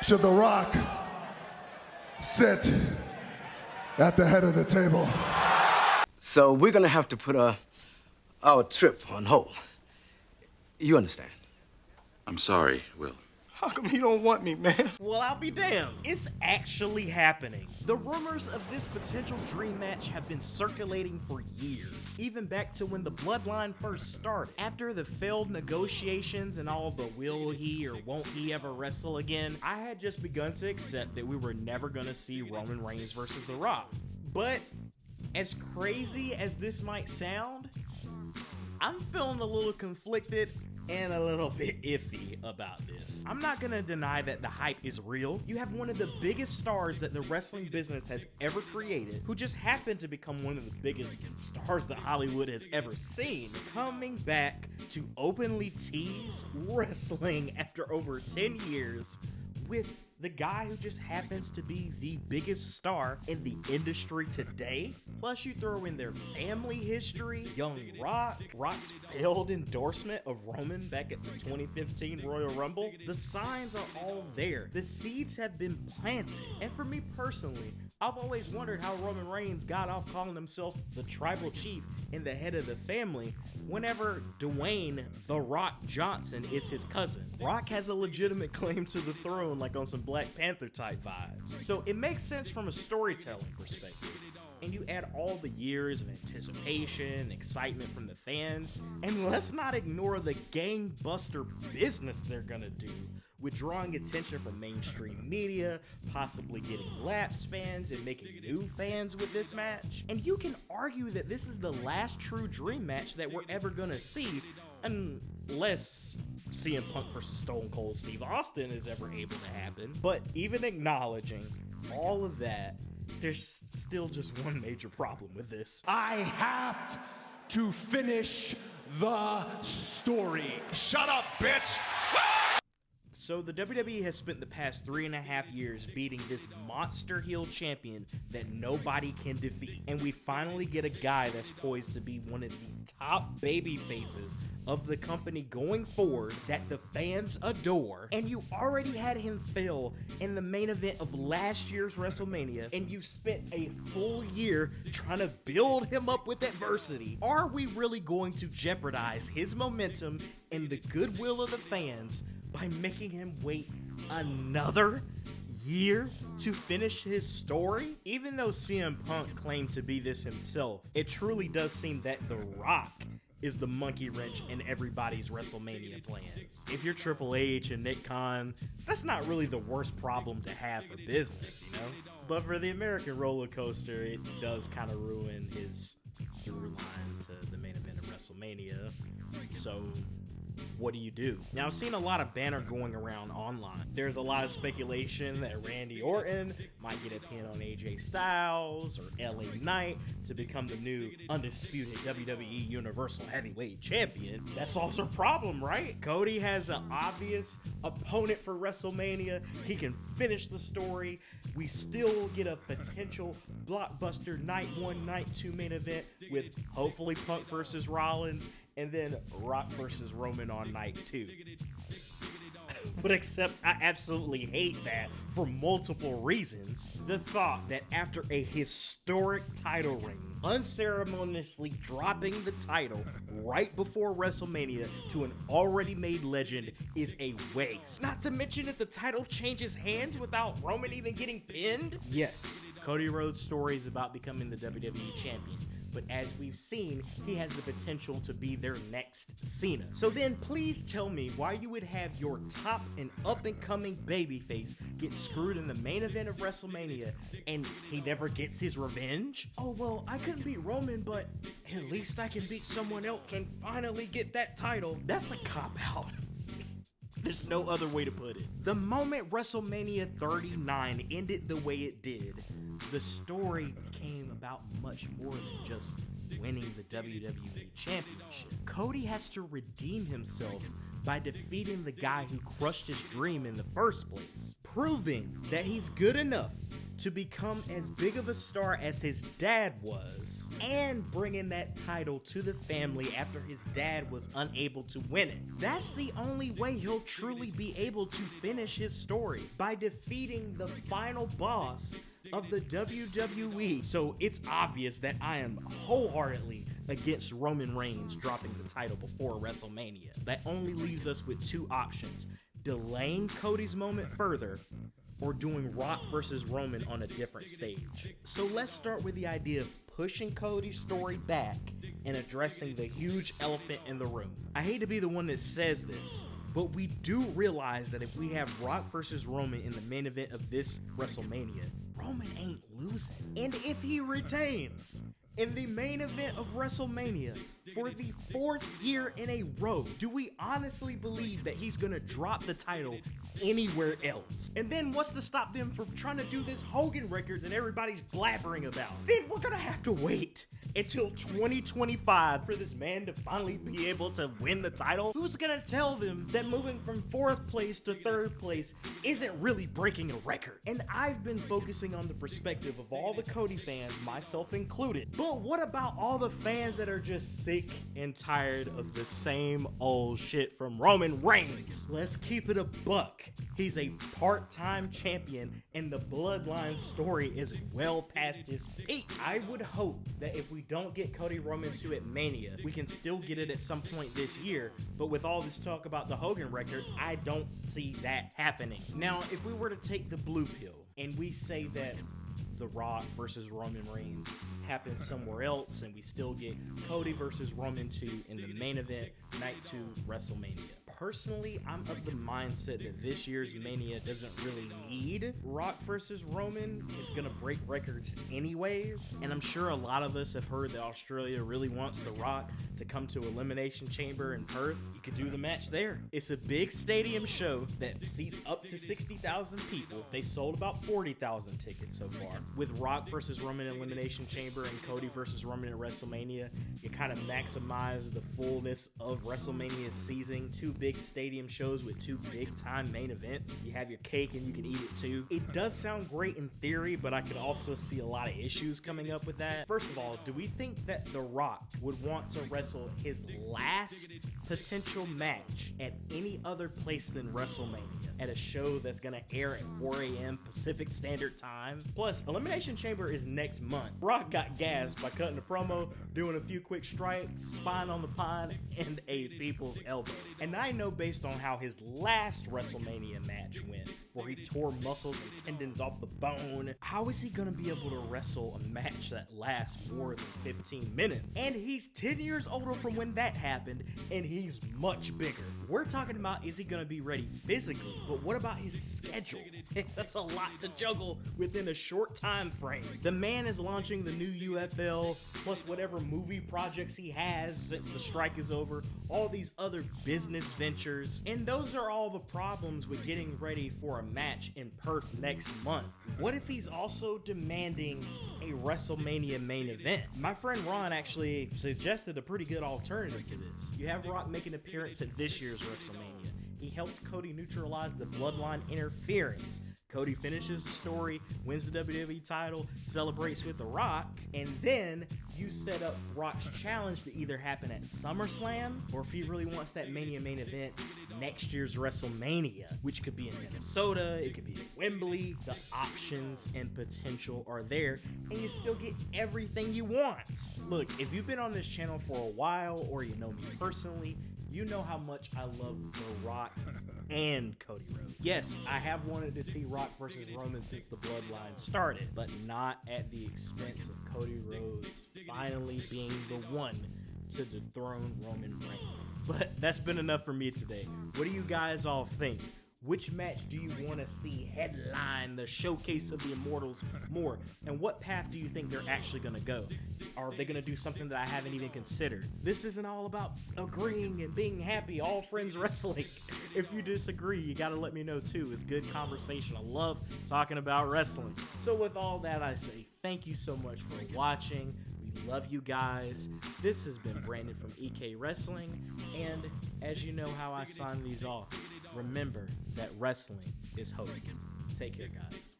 should The Rock sit at the head of the table? So we're gonna have to put our trip on hold. You understand? I'm sorry, Will. How come you don't want me, man? Well, I'll be damned. It's actually happening. The rumors of this potential dream match have been circulating for years, even back to when the bloodline first started. After the failed negotiations and all the will he or won't he ever wrestle again, I had just begun to accept that we were never gonna see Roman Reigns versus The Rock. But as crazy as this might sound, I'm feeling a little conflicted and a little bit iffy about this. I'm not gonna deny that the hype is real. You have one of the biggest stars that the wrestling business has ever created, who just happened to become one of the biggest stars that Hollywood has ever seen, coming back to openly tease wrestling after over 10 years with the guy who just happens to be the biggest star in the industry today. Plus you throw in their family history, young Rock, Rock's failed endorsement of Roman back at the 2015 Royal Rumble. The signs are all there. The seeds have been planted. And for me personally, I've always wondered how Roman Reigns got off calling himself the tribal chief and the head of the family whenever Dwayne "The Rock" Johnson is his cousin. Rock has a legitimate claim to the throne, like on some Black Panther type vibes. So it makes sense from a storytelling perspective. And you add all the years of anticipation, excitement from the fans, and let's not ignore the gangbuster business they're gonna do with drawing attention from mainstream media, possibly getting lapsed fans and making new fans with this match. And you can argue that this is the last true dream match that we're ever gonna see, unless CM Punk versus Stone Cold Steve Austin is ever able to happen. But even acknowledging all of that, there's still just one major problem with this. I have to finish the story. Shut up, bitch! So the WWE has spent the past 3.5 years beating this monster heel champion that nobody can defeat. And we finally get a guy that's poised to be one of the top baby faces of the company going forward that the fans adore. And you already had him fail in the main event of last year's WrestleMania, and you spent a full year trying to build him up with adversity. Are we really going to jeopardize his momentum and the goodwill of the fans by making him wait another year to finish his story? Even though CM Punk claimed to be this himself, it truly does seem that The Rock is the monkey wrench in everybody's WrestleMania plans. If you're Triple H and Nick Khan, that's not really the worst problem to have for business, you know? But for the American roller coaster, it does kind of ruin his through line to the main event of WrestleMania. So what do? Now, I've seen a lot of banner going around online. There's a lot of speculation that Randy Orton might get a pin on AJ Styles or LA Knight to become the new undisputed WWE Universal Heavyweight Champion. That's also a problem, right? Cody has an obvious opponent for WrestleMania. He can finish the story. We still get a potential blockbuster night 1, night 2 main event with hopefully Punk versus Rollins, and then Rock versus Roman on night 2. But except I absolutely hate that for multiple reasons. The thought that after a historic title reign, unceremoniously dropping the title right before WrestleMania to an already made legend is a waste. Not to mention if the title changes hands without Roman even getting pinned. Yes, Cody Rhodes' story is about becoming the WWE Champion, but as we've seen, he has the potential to be their next Cena. So then please tell me why you would have your top and up-and-coming babyface get screwed in the main event of WrestleMania and he never gets his revenge? Oh, well, I couldn't beat Roman, but at least I can beat someone else and finally get that title. That's a cop-out. There's no other way to put it. The moment WrestleMania 39 ended the way it did, the story became about much more than just winning the WWE Championship. Cody has to redeem himself by defeating the guy who crushed his dream in the first place, proving that he's good enough to become as big of a star as his dad was, and bringing that title to the family after his dad was unable to win it. That's the only way he'll truly be able to finish his story, by defeating the final boss of the WWE. So it's obvious that I am wholeheartedly against Roman Reigns dropping the title before WrestleMania. That only leaves us with two options: delaying Cody's moment further, or doing Rock versus Roman on a different stage. So let's start with the idea of pushing Cody's story back and addressing the huge elephant in the room. I hate to be the one that says this, but we do realize that if we have Rock versus Roman in the main event of this WrestleMania, Roman ain't losing. And if he retains in the main event of WrestleMania for the 4th year in a row, do we honestly believe that he's gonna drop the title anywhere else? And then what's to stop them from trying to do this Hogan record that everybody's blabbering about? Then we're gonna have to wait until 2025 for this man to finally be able to win the title. Who's gonna tell them that moving from 4th place to 3rd place isn't really breaking a record? And I've been focusing on the perspective of all the Cody fans, myself included. But what about all the fans that are just sick and tired of the same old shit from Roman Reigns? Let's keep it a buck. He's a part-time champion, and the bloodline story is well past his peak. I would hope that if we don't get Cody Roman 2 at Mania, we can still get it at some point this year, but with all this talk about the Hogan record, I don't see that happening. Now, if we were to take the blue pill, and we say that The Rock versus Roman Reigns happens somewhere else, and we still get Cody versus Roman 2 in the main event, night 2, WrestleMania. Personally, I'm of the mindset that this year's Mania doesn't really need Rock versus Roman. It's gonna break records anyways, and I'm sure a lot of us have heard that Australia really wants The Rock to come to Elimination Chamber in Perth. You could do the match there. It's a big stadium show that seats up to 60,000 people. They sold about 40,000 tickets so far. With Rock versus Roman in Elimination Chamber and Cody versus Roman at WrestleMania, you kind of maximize the fullness of WrestleMania's season. Two big stadium shows with two big time main events. You have your cake and you can eat it too. It does sound great in theory, but I could also see a lot of issues coming up with that. First of all, do we think that The Rock would want to wrestle his last potential match at any other place than WrestleMania, at a show that's gonna air at 4 a.m. Pacific Standard Time? Plus, Elimination Chamber is next month. Rock got gassed by cutting a promo, doing a few quick strikes, spine on the pine, and a people's elbow. And I know based on how his last WrestleMania match went, where he tore muscles and tendons off the bone, how is he gonna be able to wrestle a match that lasts more than 15 minutes? And he's 10 years older from when that happened, and he's much bigger. We're talking about, is he gonna be ready physically, but what about his schedule? That's a lot to juggle within a short time frame. The man is launching the new UFL, plus whatever movie projects he has since the strike is over, all these other business ventures, and those are all the problems with getting ready for a match in Perth next month. What if he's also demanding a WrestleMania main event? My friend Ron actually suggested a pretty good alternative to this. You have Rock make an appearance at this year's WrestleMania. He helps Cody neutralize the bloodline interference. Cody finishes the story, wins the WWE title, celebrates with The Rock, and then you set up Rock's challenge to either happen at SummerSlam, or if he really wants that Mania main event, next year's WrestleMania, which could be in Minnesota, it could be at Wembley. The options and potential are there, and you still get everything you want. Look, if you've been on this channel for a while, or you know me personally, you know how much I love The Rock and Cody Rhodes. Yes, I have wanted to see Rock versus Roman since the bloodline started, but not at the expense of Cody Rhodes finally being the one to dethrone Roman Reigns. But that's been enough for me today. What do you guys all think? Which match do you want to see headline the showcase of the Immortals more? And what path do you think they're actually going to go? Are they going to do something that I haven't even considered? This isn't all about agreeing and being happy, all friends wrestling. If you disagree, you got to let me know too. It's good conversation. I love talking about wrestling. So with all that, I say thank you so much for watching. We love you guys. This has been Brandon from EK Wrestling. And as you know how I sign these off, remember that wrestling is hope. Take care, guys.